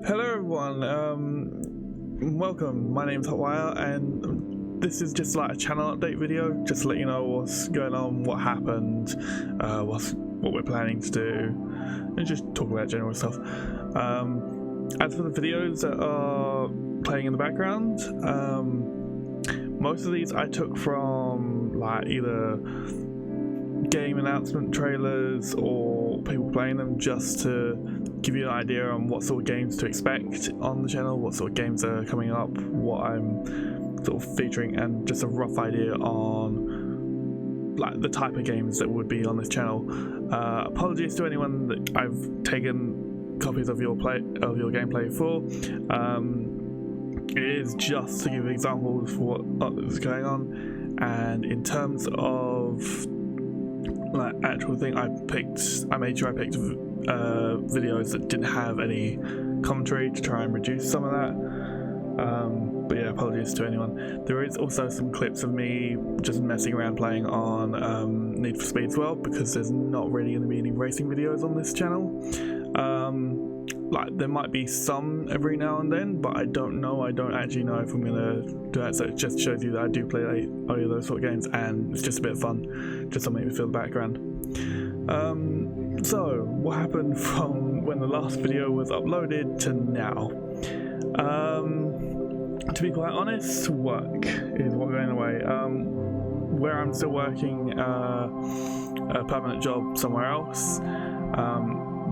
Hello everyone, welcome. My name's Hotwire and this is just like a channel update video, just to let you know what's going on, what happened, what we're planning to do, and just talk about general stuff. As for the videos that are playing in the background, most of these I took from like either game announcement trailers or people playing them, just to give you an idea on what sort of games to expect on the channel, what sort of games are coming up, what I'm sort of featuring, and just a rough idea on like the type of games that would be on this channel. Apologies to anyone that I've taken copies of your gameplay for. It is just to give examples for what is going on, and in terms of like actual thing, I made sure I picked videos that didn't have any commentary to try and reduce some of that. But yeah, apologies to anyone. There is also some clips of me just messing around playing on Need for Speed as well, because there's not really going to be any racing videos on this channel. Like there might be some every now and then, but I don't actually know if I'm gonna do that. So it just shows you that I do play those sort of games, and it's just a bit of fun, just to make me feel the background. So what happened from when the last video was uploaded to now? To be quite honest, work is what's going away. Where I'm still working a permanent job somewhere else,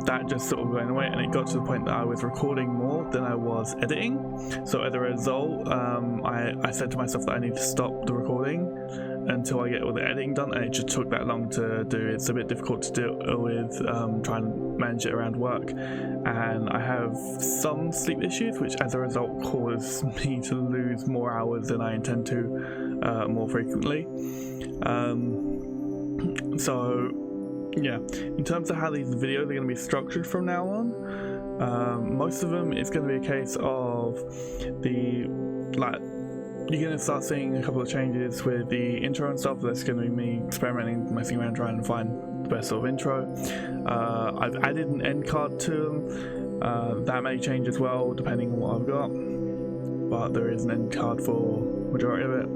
that just sort of going away, and it got to the point that I was recording more than I was editing. So as a result, I said to myself that I need to stop the recording until I get all the editing done, and it just took that long to do. It's a bit difficult to deal with trying to manage it around work, and I have some sleep issues, which as a result cause me to lose more hours than I intend to more frequently. So yeah, in terms of how these videos are going to be structured from now on, most of them it's going to be a case of you're going to start seeing a couple of changes with the intro and stuff. That's going to be me experimenting, messing around, trying to find the best sort of intro. I've added an end card to them. That may change as well depending on what I've got, but there is an end card for majority of it.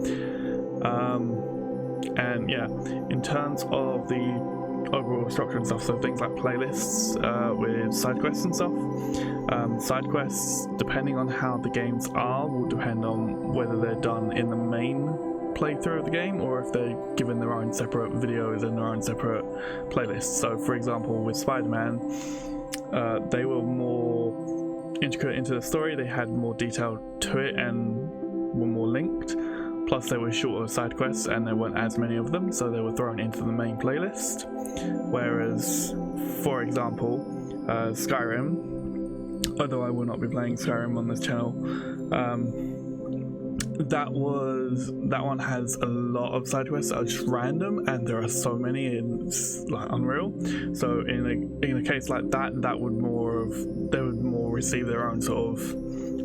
And yeah, in terms of the overall structure and stuff, so things like playlists with side quests and stuff. Side quests, depending on how the games are, will depend on whether they're done in the main playthrough of the game or if they're given their own separate videos and their own separate playlists. So for example, with Spider-Man, they were more intricate into the story, they had more detail to it and were more linked. Plus they were shorter side quests and there weren't as many of them, so they were thrown into the main playlist. Whereas, for example, Skyrim, although I will not be playing Skyrim on this channel, that one has a lot of side quests that are just random, and there are so many, it's like unreal. So in a case like that, they would more receive their own sort of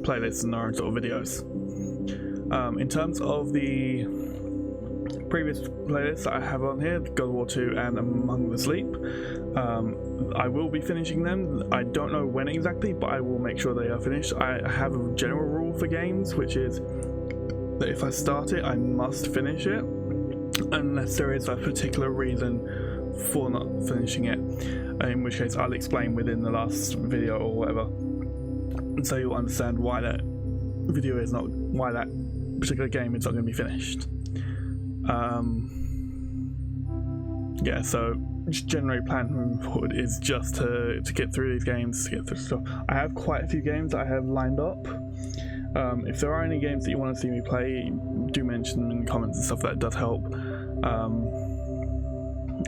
playlists and their own sort of videos. In terms of the previous playlists that I have on here, God of War 2 and Among the Sleep, I will be finishing them. I don't know when exactly, but I will make sure they are finished. I have a general rule for games, which is that if I start it, I must finish it, unless there is a particular reason for not finishing it, in which case I'll explain within the last video or whatever, so you'll understand why that particular game is not going to be finished. Yeah, so just generally plan moving forward is just to get through these games, to get through stuff. I have quite a few games that I have lined up. If there are any games that you want to see me play, do mention them in the comments and stuff. That does help.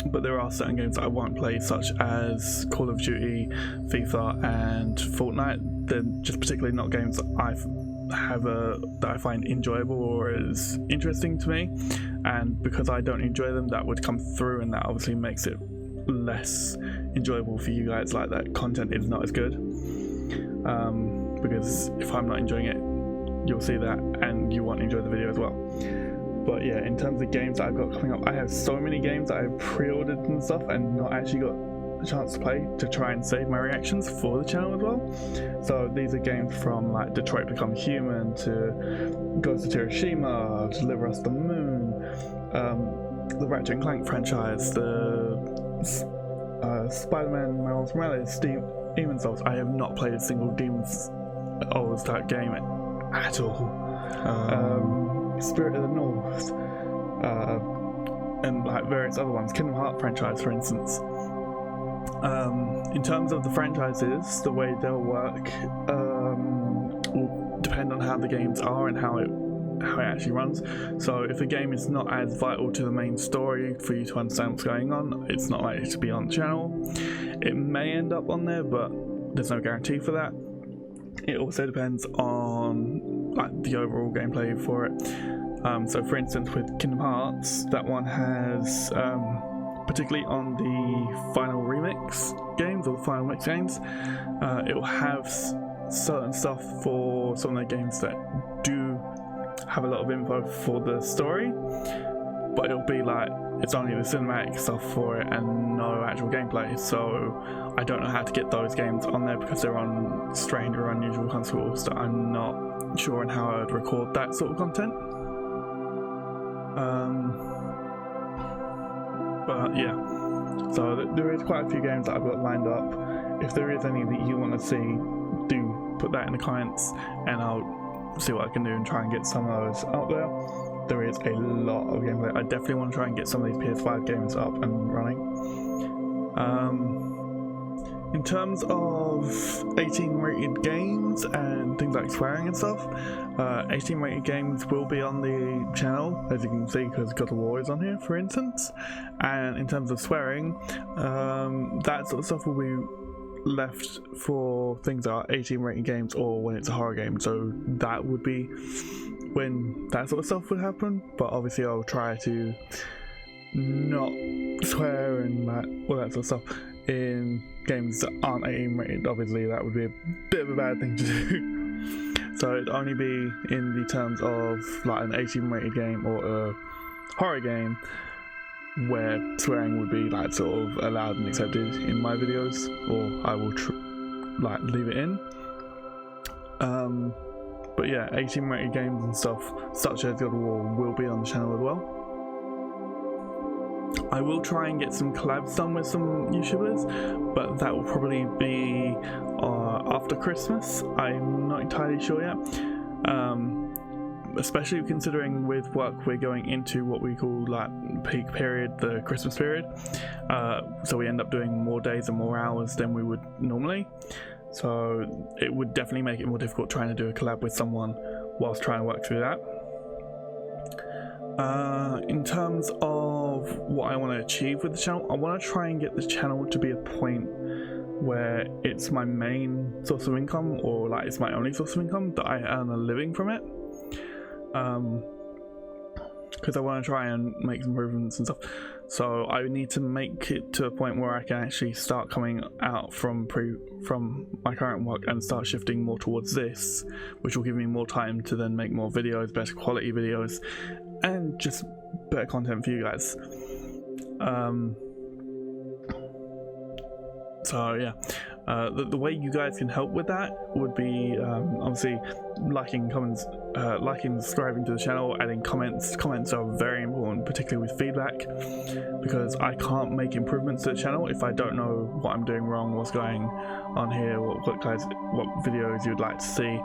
But there are certain games that I won't play, such as Call of Duty, FIFA and Fortnite. They're just particularly not games that that I find enjoyable or is interesting to me, and because I don't enjoy them, that would come through, and that obviously makes it less enjoyable for you guys. Like, that content is not as good, because if I'm not enjoying it, you'll see that and you won't enjoy the video as well. But yeah, in terms of games that I've got coming up, I have so many games that I've pre-ordered and stuff and not actually got a chance to play to try and save my reactions for the channel as well. So these are games from like Detroit Become Human to Ghost of Tsushima, Deliver Us the Moon, the Ratchet and Clank franchise, the Spider-Man Miles Morales, Demon's Souls. I have not played a single Demon's Souls type game at all. Spirit of the North, and like various other ones, Kingdom Hearts franchise for instance. In terms of the franchises, the way they'll work will depend on how the games are and how it actually runs. So if a game is not as vital to the main story for you to understand what's going on, it's not likely to be on the channel. It may end up on there, but there's no guarantee for that. It also depends on like the overall gameplay for it. So for instance with Kingdom Hearts, that one has particularly on the final remix games or the final mix games, it will have certain stuff for some of the games that do have a lot of info for the story, but it'll be like it's only the cinematic stuff for it and no actual gameplay. So I don't know how to get those games on there because they're on strange or unusual consoles that I'm not sure on how I'd record that sort of content. But yeah, so there is quite a few games that I've got lined up. If there is any that you want to see, do put that in the comments and I'll see what I can do and try and get some of those out there. There is a lot of gameplay. I definitely want to try and get some of these PS5 games up and running. In terms of 18 rated games and things like swearing and stuff, 18 rated games will be on the channel, as you can see, because God of War is on here for instance. And in terms of swearing, that sort of stuff will be left for things that are 18 rated games or when it's a horror game. So that would be when that sort of stuff would happen, but obviously I'll try to not swear and all that sort of stuff in games that aren't 18 rated. Obviously that would be a bit of a bad thing to do. So it'd only be in the terms of like an 18 rated game or a horror game where swearing would be like sort of allowed and accepted in my videos, or I will like leave it in. But yeah, 18 rated games and stuff such as God of War will be on the channel as well. I will try and get some collabs done with some YouTubers, but that will probably be after Christmas. I'm not entirely sure yet. Especially considering with work we're going into what we call like peak period, the Christmas period. So we end up doing more days and more hours than we would normally. So it would definitely make it more difficult trying to do a collab with someone whilst trying to work through that. In terms of what I want to achieve with the channel, I want to try and get the channel to be a point where it's my main source of income, or like it's my only source of income, that I earn a living from it. Because I want to try and make some improvements and stuff. So I need to make it to a point where I can actually start coming out from my current work and start shifting more towards this, which will give me more time to then make more videos, better quality videos, and just better content for you guys. So yeah, the way you guys can help with that would be obviously liking, comments, liking, subscribing to the channel, adding comments. Comments are very important, particularly with feedback, because I can't make improvements to the channel if I don't know what I'm doing wrong, what's going on here, what videos you'd like to see.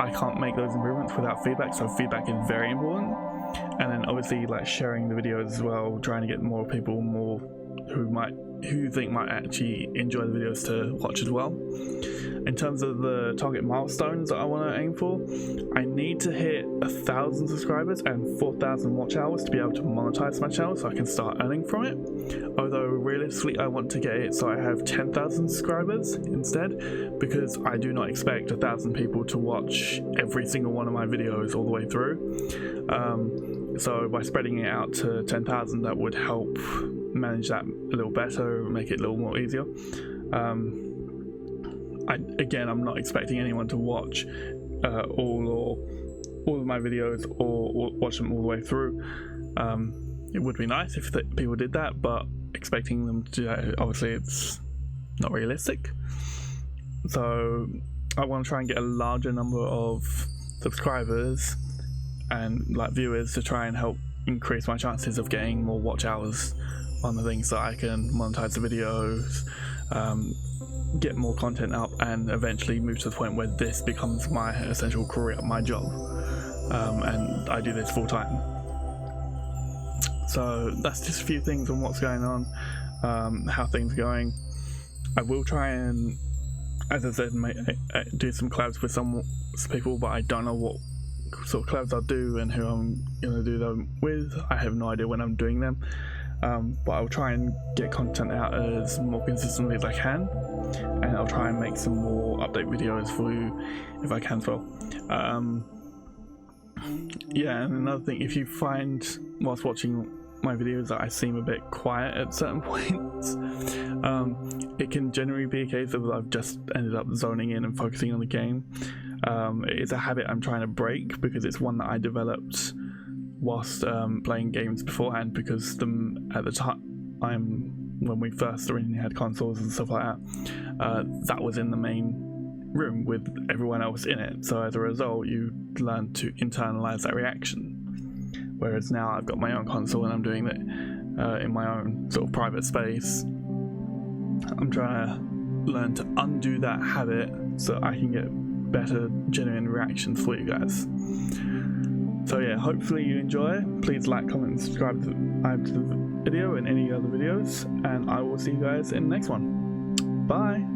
I can't make those improvements without feedback, so feedback is very important. And then obviously like sharing the videos as well, trying to get more people who think might actually enjoy the videos to watch as well. In terms of the target milestones that I want to aim for, I need to hit 1,000 subscribers and 4,000 watch hours to be able to monetize my channel so I can start earning from it. Although realistically I want to get it so I have 10,000 subscribers instead, because I do not expect 1,000 people to watch every single one of my videos all the way through. So by spreading it out to 10,000, that would help manage that a little better, make it a little more easier. I'm not expecting anyone to watch all of my videos or watch them all the way through. It would be nice if people did that, but expecting them to do that, obviously it's not realistic. So I want to try and get a larger number of subscribers and like viewers to try and help increase my chances of getting more watch hours on the things, so I can monetize the videos, get more content up, and eventually move to the point where this becomes my essential career, my job, and I do this full time. So that's just a few things on what's going on, how things are going. I will try and, as I said, do some collabs with some people, but I don't know what sort of collabs I'll do and who I'm going to do them with. I have no idea when I'm doing them, but I'll try and get content out as more consistently as I can, and I'll try and make some more update videos for you if I can as well. Yeah, and another thing, if you find whilst watching my videos that I seem a bit quiet at certain points, it can generally be a case of I've just ended up zoning in and focusing on the game. It is a habit I'm trying to break, because it's one that I developed whilst playing games beforehand, because at the time when we first originally had consoles and stuff like that, that was in the main room with everyone else in it, so as a result you learn to internalize that reaction, whereas now I've got my own console and I'm doing it in my own sort of private space. I'm trying to learn to undo that habit so I can get better genuine reactions for you guys. So yeah, hopefully you enjoy. Please like, comment and subscribe to the video and any other videos, and I will see you guys in the next one. Bye.